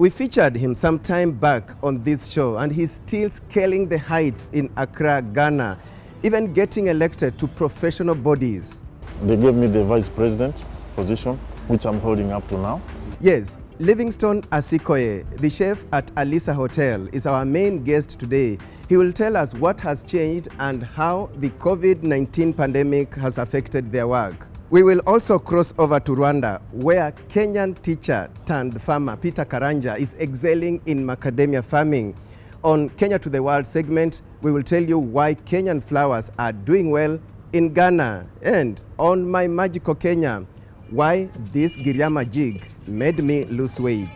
We featured him some time back on this show, and he's still scaling the heights in Accra, Ghana, even getting elected to professional bodies. They gave me the vice president position, which I'm holding up to now. Yes, Livingston Asikoye, the chef at Alisa Hotel, is our main guest today. He will tell us what has changed and how the COVID-19 pandemic has affected their work. We will also cross over to Rwanda, where Kenyan teacher turned farmer Peter Karanja is excelling in macadamia farming. On Kenya to the World segment, we will tell you why Kenyan flowers are doing well in Ghana. And on My Magical Kenya, why this Giriama jig made me lose weight.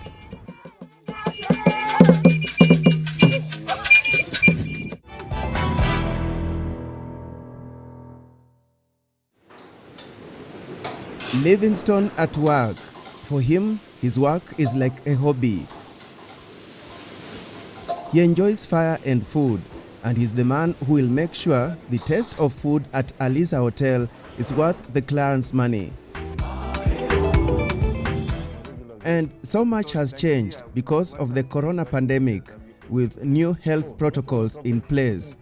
Livingston at work. For him, his work is like a hobby. He enjoys fire and food, and he's the man who will make sure the taste of food at Alisa Hotel is worth the client's money. And so much has changed because of the corona pandemic, with new health protocols in place.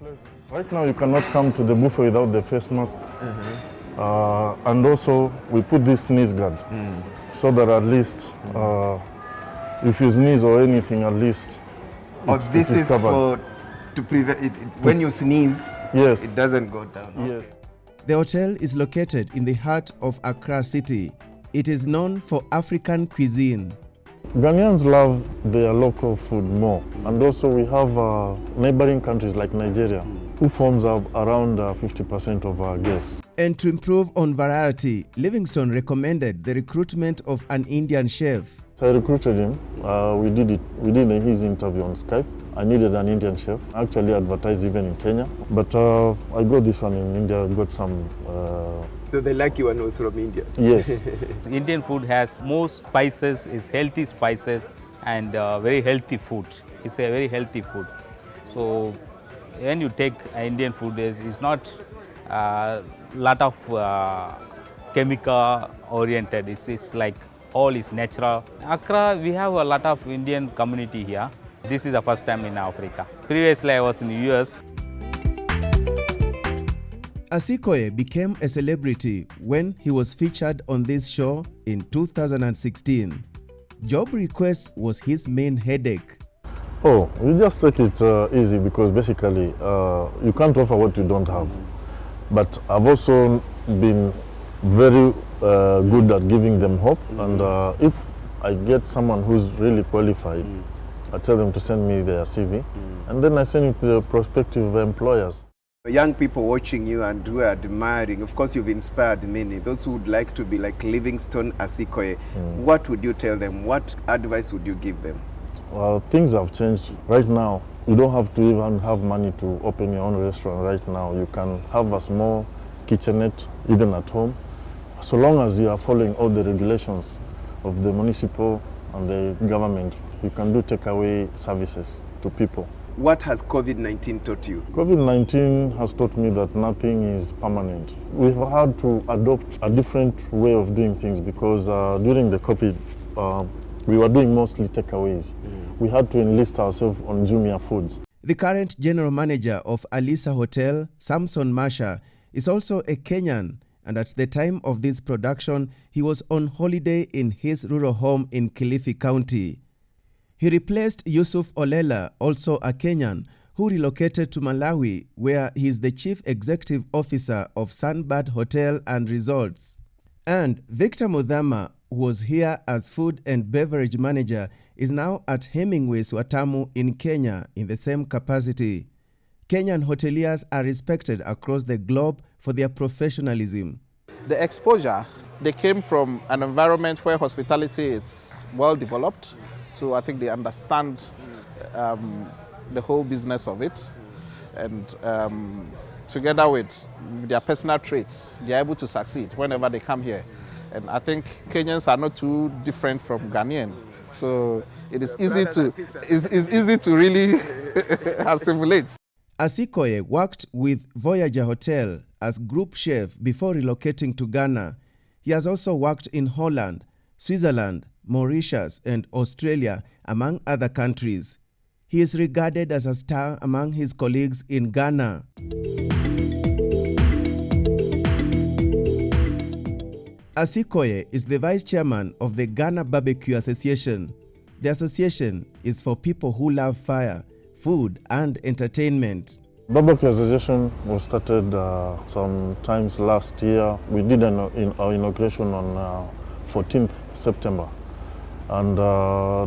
Right now you cannot come to the buffet without the face mask. And also we put this sneeze guard so that at least if you sneeze or anything, at least this is covered. To prevent it, when you sneeze, yes, it doesn't go down. Yes. The hotel is located in the heart of Accra city. It is known for African cuisine. Ghanaians love their local food more, and also we have neighboring countries like Nigeria, who forms up around 50% of our guests. And to improve on variety, Livingston recommended the recruitment of an Indian chef. So I recruited him. We did his interview on Skype. I needed an Indian chef. I actually advertised even in Kenya, but I got this one in India. I got some. So the lucky one was from India. Yes. Indian food has more spices, is healthy spices, and very healthy food. It's a very healthy food. So when you take Indian food, it's not a lot of chemical oriented. It's like all is natural. Accra, we have a lot of Indian community here. This is the first time in Africa. Previously, I was in the US. Asikoye became a celebrity when he was featured on this show in 2016. Job request was his main headache. Oh, you just take it easy because basically you can't offer what you don't have. But I've also been very good at giving them hope. And if I get someone who's really qualified, I tell them to send me their CV, and then I send it to the prospective employers. Young people watching you and who are admiring, of course you've inspired many, those who would like to be like Livingston Asikoye. What would you tell them? What advice would you give them? Well, things have changed. Right now, you don't have to even have money to open your own restaurant right now. You can have a small kitchenette, even at home, so long as you are following all the regulations of the municipal and the government. You can do takeaway services to people. What has COVID-19 taught you? COVID-19 has taught me that nothing is permanent. We've had to adopt a different way of doing things because during the COVID, we were doing mostly takeaways. We had to enlist ourselves on Jumia Foods. The current general manager of Alisa Hotel, Samson Masha, is also a Kenyan, and at the time of this production, he was on holiday in his rural home in Kilifi County. He replaced Yusuf Olela, also a Kenyan, who relocated to Malawi, where he is the chief executive officer of Sunbird Hotel and Resorts. And Victor Mudhama, who was here as food and beverage manager, is now at Hemingway's Watamu in Kenya in the same capacity. Kenyan hoteliers are respected across the globe for their professionalism. The exposure, they came from an environment where hospitality is well developed. So I think they understand the whole business of it. And together with their personal traits, they're able to succeed whenever they come here. And I think Kenyans are not too different from Ghanaian. So it is easy to really assimilate. Asikoye worked with Voyager Hotel as group chef before relocating to Ghana. He has also worked in Holland, Switzerland, Mauritius, and Australia, among other countries. He is regarded as a star among his colleagues in Ghana. Asikoye is the vice chairman of the Ghana Barbecue Association. The association is for people who love fire, food, and entertainment. Barbecue Association was started sometimes last year. We did our inauguration on 14th September. And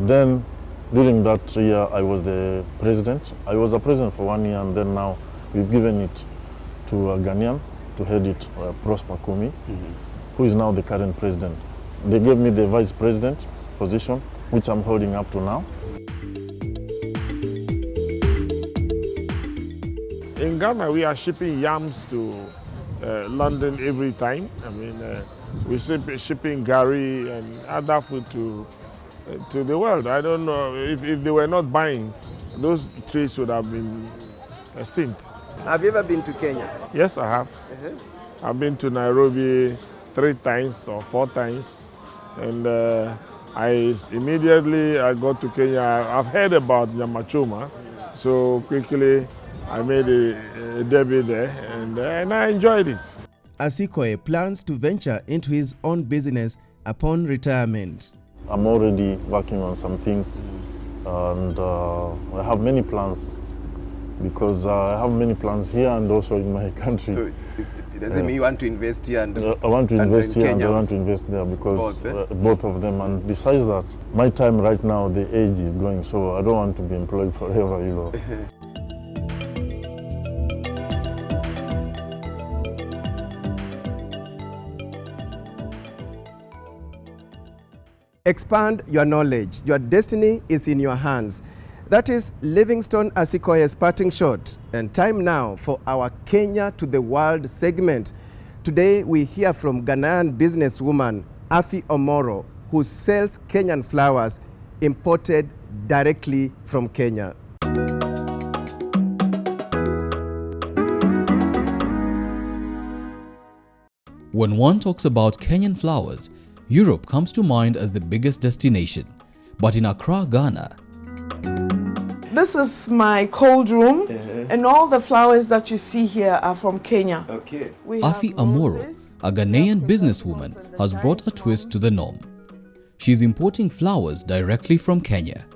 then during that year, I was the president. I was a president for 1 year, and then now we've given it to a Ghanaian to head it, Prosper Kumi, who is now the current president. They gave me the vice president position, which I'm holding up to now. In Ghana, we are shipping yams to London every time. I mean, we're shipping gari and other food to the world. I don't know, if they were not buying, those trees would have been extinct. Have you ever been to Kenya? Yes, I have. I've been to Nairobi 3 times or 4 times. And I got to Kenya. I've heard about Nyamachoma, so quickly I made a debut there, and I enjoyed it. Asikoye plans to venture into his own business upon retirement. I'm already working on some things, and I have many plans, because I have many plans here and also in my country. So it doesn't mean you want to invest here and I want to invest here and I Kenya want to invest there, because both of them. And besides that, my time right now, the age is going, so I don't want to be employed forever, you know. Expand your knowledge. Your destiny is in your hands. That is Livingston Asikoye's parting shot. And time now for our Kenya to the World segment. Today we hear from Ghanaian businesswoman Afi Omoro, who sells Kenyan flowers imported directly from Kenya. When one talks about Kenyan flowers, Europe comes to mind as the biggest destination. But in Accra, Ghana, this is my cold room, and all the flowers that you see here are from Kenya. Okay. Afi Omoro, a Ghanaian businesswoman, has brought a twist to the norm. She's importing flowers directly from Kenya.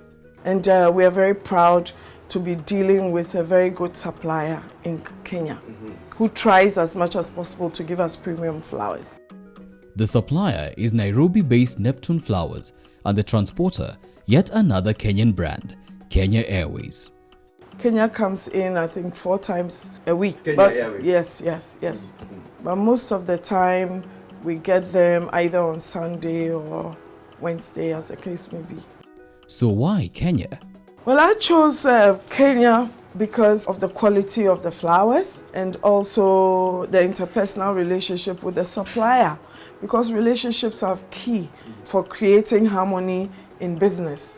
And we are very proud to be dealing with a very good supplier in Kenya, who tries as much as possible to give us premium flowers. The supplier is Nairobi-based Neptune Flowers, and the transporter, yet another Kenyan brand, Kenya Airways. Kenya comes in, I think, 4 times a week. Kenya Airways. Yes. But most of the time, we get them either on Sunday or Wednesday, as the case may be. So why Kenya? Well, I chose Kenya because of the quality of the flowers and also the interpersonal relationship with the supplier, because relationships are key for creating harmony in business.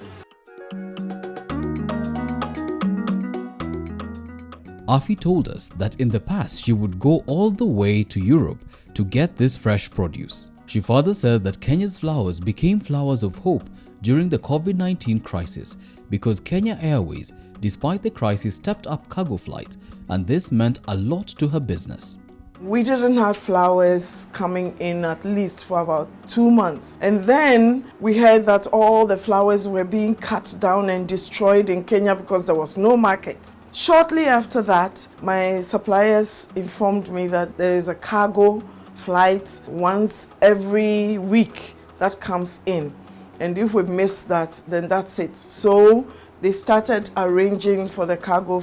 Afi told us that in the past she would go all the way to Europe to get this fresh produce. She further says that Kenya's flowers became flowers of hope during the COVID-19 crisis because Kenya Airways, despite the crisis, stepped up cargo flights, and this meant a lot to her business. We didn't have flowers coming in at least for about 2 months. And then we heard that all the flowers were being cut down and destroyed in Kenya because there was no market. Shortly after that, my suppliers informed me that there is a cargo flight once every week that comes in. And if we miss that, then that's it. So they started arranging for the cargo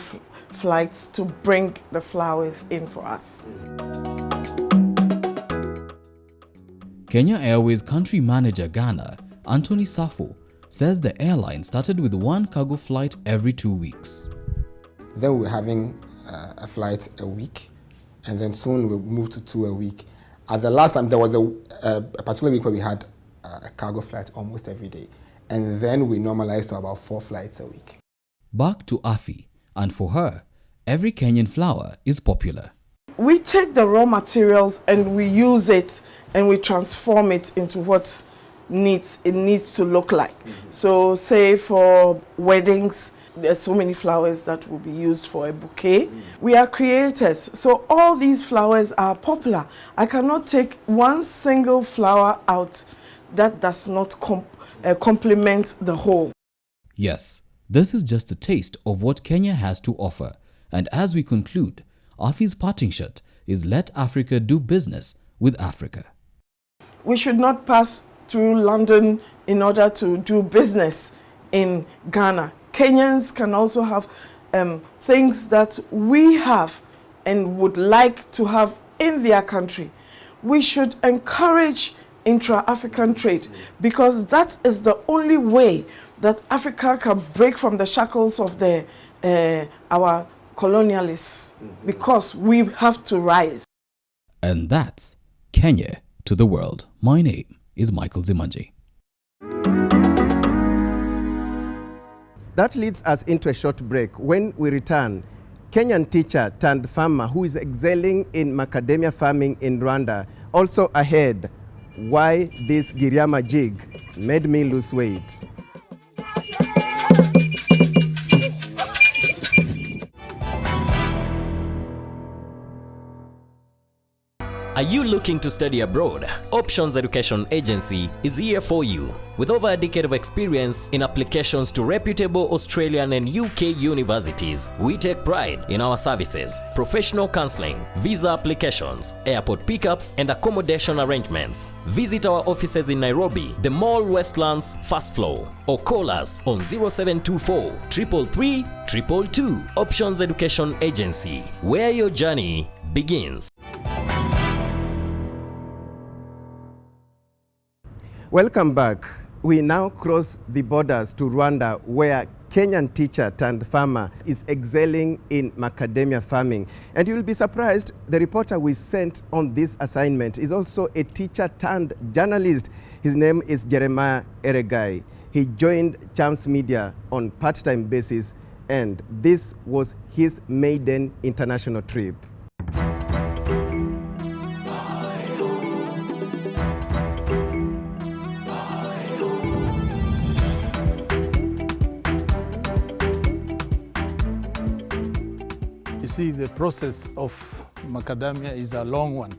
flights to bring the flowers in for us. Kenya Airways country manager Ghana, Anthony Safo, says the airline started with 1 cargo flight every 2 weeks. Then we were having a flight a week, and then soon we moved to 2 a week. At the last time, there was a particular week where we had a cargo flight almost every day, and then we normalized to about 4 flights a week. Back to Afi, and for her, every Kenyan flower is popular. We take the raw materials and we use it and we transform it into what it needs to look like. So say for weddings, there's so many flowers that will be used for a bouquet. We are creators, so all these flowers are popular. I cannot take one single flower out that does not complement the whole. Yes, this is just a taste of what Kenya has to offer. And as we conclude, Afi's parting shot is let Africa do business with Africa. We should not pass through London in order to do business in Ghana. Kenyans can also have things that we have and would like to have in their country. We should encourage intra-African trade because that is the only way that Africa can break from the shackles of our colonialists, because we have to rise. And that's Kenya to the world. My name is Michael Zimanji. That leads us into a short break. When we return, Kenyan teacher turned farmer who is excelling in macadamia farming in Rwanda, also ahead. Why this Giriama jig made me lose weight. Are you looking to study abroad? Options Education Agency is here for you. With over a decade of experience in applications to reputable Australian and UK universities, we take pride in our services, professional counseling, visa applications, airport pickups, and accommodation arrangements. Visit our offices in Nairobi, the Mall Westlands first floor, or call us on 0724 333 222. Options Education Agency, where your journey begins. Welcome back. We now cross the borders to Rwanda, where Kenyan teacher turned farmer is excelling in macadamia farming. And you'll be surprised, the reporter we sent on this assignment is also a teacher turned journalist. His name is Jeremiah Eregai. He joined Chams Media on part-time basis, and this was his maiden international trip. See, the process of macadamia is a long one. It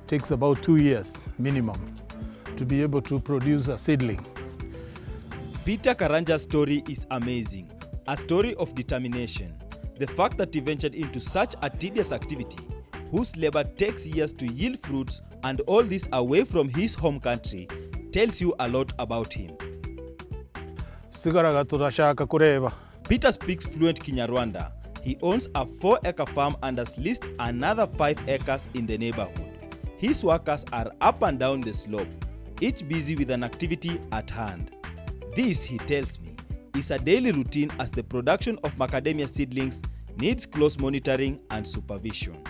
takes about 2 years minimum to be able to produce a seedling. Peter Karanja's story is amazing, a story of determination. The fact that he ventured into such a tedious activity, whose labor takes years to yield fruits, and all this away from his home country, tells you a lot about him. Peter speaks fluent Kinyarwanda. He owns a 4-acre farm and has leased another 5 acres in the neighborhood. His workers are up and down the slope, each busy with an activity at hand. This, he tells me, is a daily routine as the production of macadamia seedlings needs close monitoring and supervision.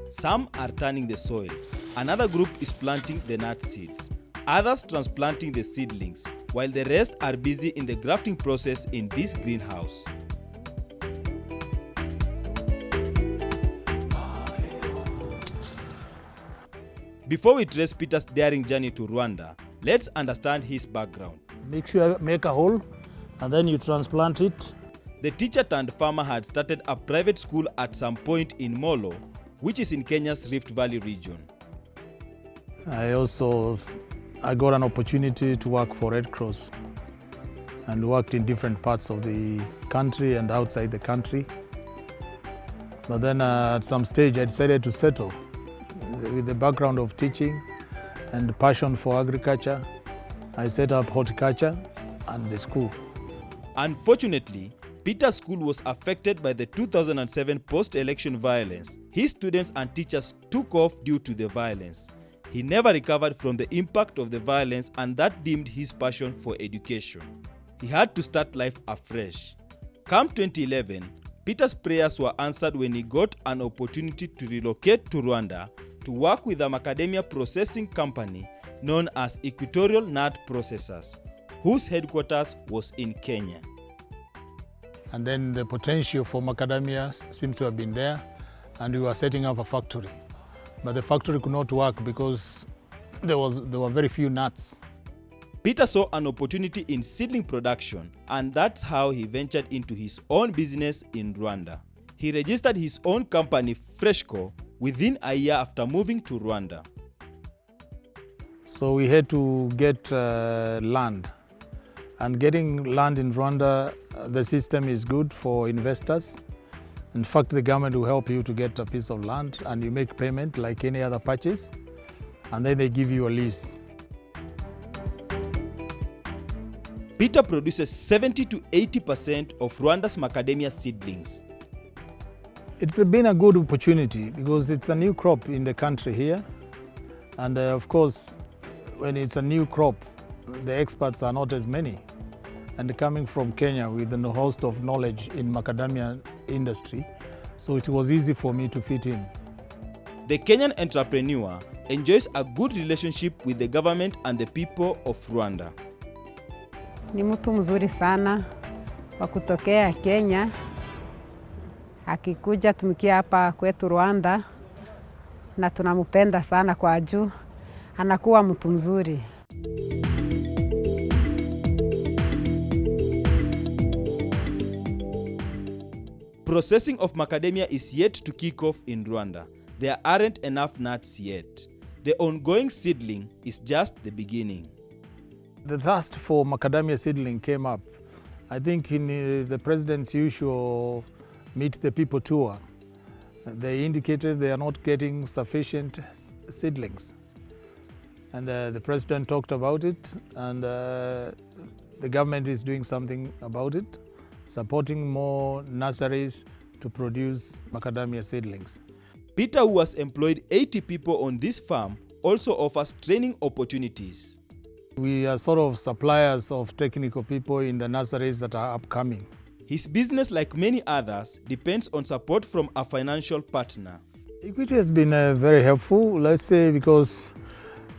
Some are turning the soil, another group is planting the nut seeds, others transplanting the seedlings, while the rest are busy in the grafting process in this greenhouse. Before we trace Peter's daring journey to Rwanda, let's understand his background. Make sure you make a hole and then you transplant it. The teacher turned farmer had started a private school at some point in Molo, which is in Kenya's Rift Valley region. I got an opportunity to work for Red Cross and worked in different parts of the country and outside the country. But then at some stage I decided to settle. With the background of teaching and passion for agriculture, I set up horticulture and the school. Unfortunately, Peter's school was affected by the 2007 post-election violence. His students and teachers took off due to the violence. He never recovered from the impact of the violence, and that dimmed his passion for education. He had to start life afresh. Come 2011, Peter's prayers were answered when he got an opportunity to relocate to Rwanda to work with a macadamia processing company known as Equatorial Nut Processors, whose headquarters was in Kenya. And then the potential for macadamia seemed to have been there, and we were setting up a factory. But the factory could not work because there were very few nuts. Peter saw an opportunity in seedling production, and that's how he ventured into his own business in Rwanda. He registered his own company, Freshco, within a year after moving to Rwanda. So we had to get land. And getting land in Rwanda, the system is good for investors. In fact, the government will help you to get a piece of land and you make payment like any other purchase, and then they give you a lease. Peter produces 70 to 80% of Rwanda's macadamia seedlings. It's been a good opportunity because it's a new crop in the country here. And of course, when it's a new crop, the experts are not as many. And coming from Kenya with a host of knowledge in macadamia industry, so it was easy for me to fit in. The Kenyan entrepreneur enjoys a good relationship with the government and the people of Rwanda. Ni mtu mzuri sana wa kutokea Kenya. Akikuja tumikia hapa kwetu Rwanda na tunamupenda sana kwa juu. Anakuwa mtu mzuri. Processing of macadamia is yet to kick off in Rwanda. There aren't enough nuts yet. The ongoing seedling is just the beginning. The thirst for macadamia seedling came up, I think, in the president's usual Meet the People tour. They indicated they are not getting sufficient seedlings. And the president talked about it, and the government is doing something about it, supporting more nurseries to produce macadamia seedlings. Peter, who has employed 80 people on this farm, also offers training opportunities. We are sort of suppliers of technical people in the nurseries that are upcoming. His business, like many others, depends on support from a financial partner. Equity has been very helpful, let's say, because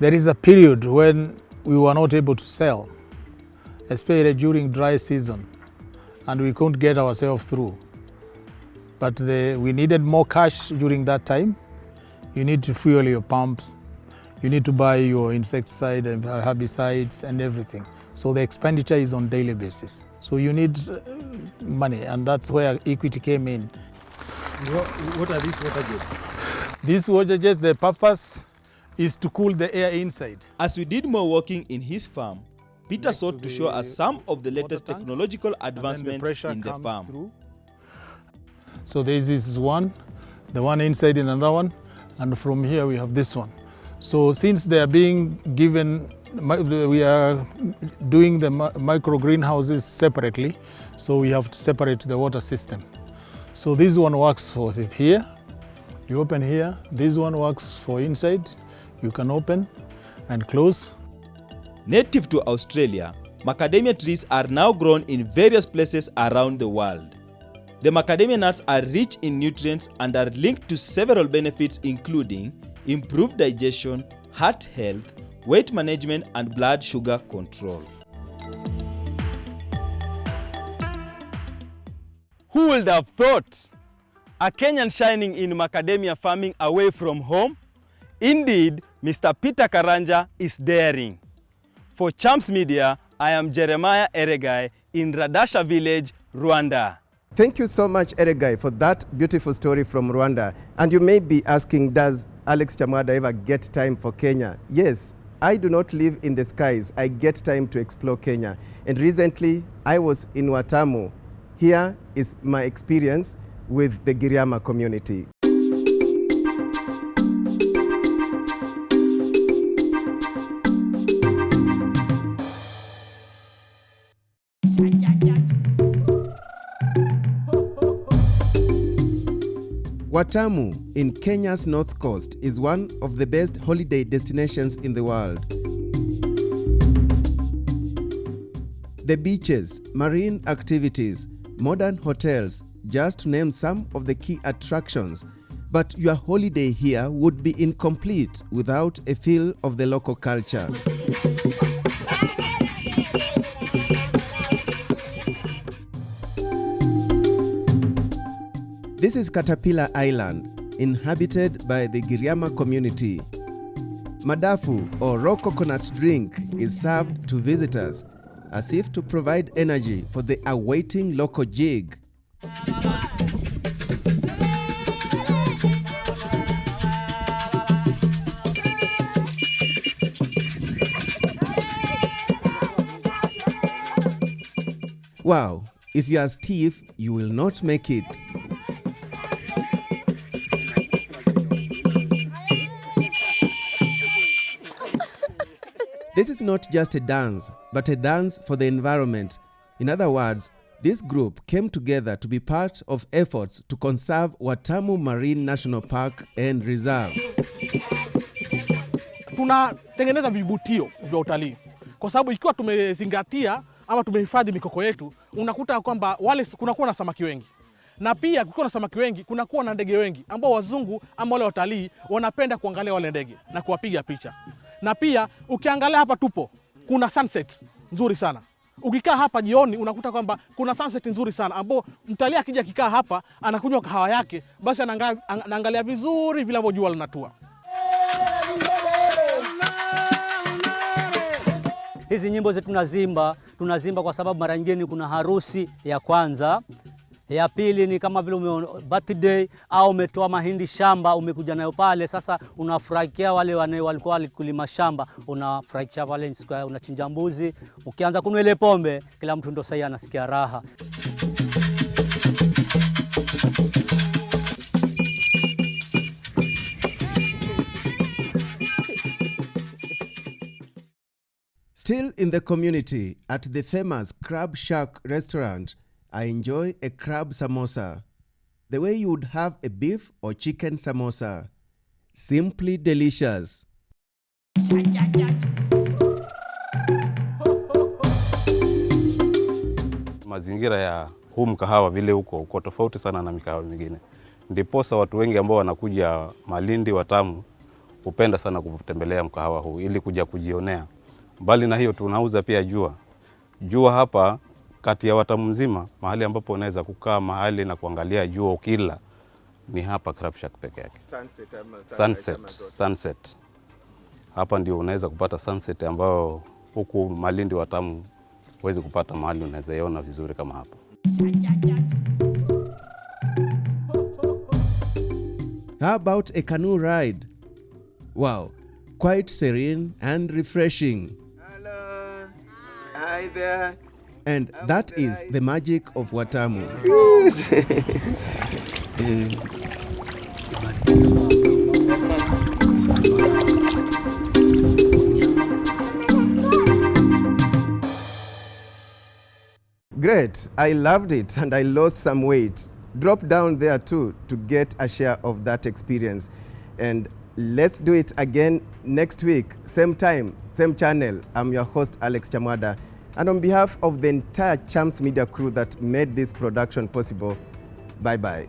there is a period when we were not able to sell, especially during dry season, and we couldn't get ourselves through. But we needed more cash during that time. You need to fuel your pumps, you need to buy your insecticide and herbicides and everything. So the expenditure is on daily basis. So you need money, and that's where equity came in. What are these water jets? These water jets, the purpose is to cool the air inside. As we did more working in his farm, Peter sought to show us some of the latest technological advancements in the farm. Through. So this is one, the one inside in another one, and from here we have this one. So since they are being given, we are doing the micro greenhouses separately, so we have to separate the water system. So this one works for it here. You open here. This one works for inside. You can open and close. Native to Australia, macadamia trees are now grown in various places around the world. The macadamia nuts are rich in nutrients and are linked to several benefits, including improved digestion, heart health, weight management, and blood sugar control. Who would have thought a Kenyan shining in macadamia farming away from home? Indeed, Mr. Peter Karanja is daring. For Chams Media, I am Jeremiah Eregai in Radasha village, Rwanda. Thank you so much, Eregai, for that beautiful story from Rwanda. And you may be asking, does Alex Chamwada ever get time for Kenya? Yes, I do not live in the skies. I get time to explore Kenya. And recently, I was in Watamu. Here is my experience with the Giriama community. Watamu in Kenya's north coast is one of the best holiday destinations in the world. The beaches, marine activities, modern hotels, just to name some of the key attractions. But your holiday here would be incomplete without a feel of the local culture. This is Caterpillar Island, inhabited by the Giriama community. Madafu or raw coconut drink is served to visitors, as if to provide energy for the awaiting local jig. Wow, if you are stiff, you will not make it. This is not just a dance, but a dance for the environment. In other words, this group came together to be part of efforts to conserve Watamu Marine National Park and Reserve. Tunatengeneza vivutio vya utalii kwa sababu ikiwa tumezingatia ama tumehifadhi mikoko yetu, unakuta kwamba wale kunakuwa na samaki wengi. Na pia kukiwa na samaki wengi, kunakuwa na ndege wengi ambao wazungu ama wale watalii wanapenda kuangalia wale ndege na kuwapiga picha. Na pia ukiangalia hapa tupo, kuna sunset nzuri sana. Ukikaa hapa jioni unakuta kwamba kuna sunset nzuri sana ambao mtalii akija kikaa hapa anakunywa kahawa yake, basi anaangalia vizuri vile ambavyo jua linatua. Hizi nyimbo zetu tunazimba kwa sababu mara nyingine kuna harusi ya kwanza. Ya pili ni kama vile birthday au umetoa mahindi shamba umekuja nayo pale, sasa unafurahikia wale walikuwa walikulima shamba, unafurahikia pale, unachinja mbuzi, ukianza kunywa ile pombe, kila mtu ndo sasa anasikia raha. Still in the community, at the famous Crab Shack restaurant, I enjoy a crab samosa, the way you would have a beef or chicken samosa. Simply delicious. Mazingira ya huu mkahawa vile uko tofauti sana na mikahawa mingine. Ndiposa watu wengi ambao wanakuja Malindi, Watamu hupenda sana kutembelea mkahawa huu ili kuja kujionea. Mbali na hiyo tunauza pia jua. Jua hapa kati ya Watamu mzima, mahali ambapo unaweza kukaa mahali na kuangalia jua ukila ni hapa Crab Shack peke yake. Sunset. Hapa ndio unaweza kupata sunset ambao huku Malindi, Watamu huwezi kupata mahali unaweza iona vizuri kama hapa. How about a canoe ride? Wow, quite serene and refreshing. Hello. Hi there. And that is the magic of Watamu. Great, I loved it and I lost some weight. Drop down there too to get a share of that experience. And let's do it again next week, same time, same channel. I'm your host, Alex Chamwada. And on behalf of the entire Chams Media crew that made this production possible, bye-bye.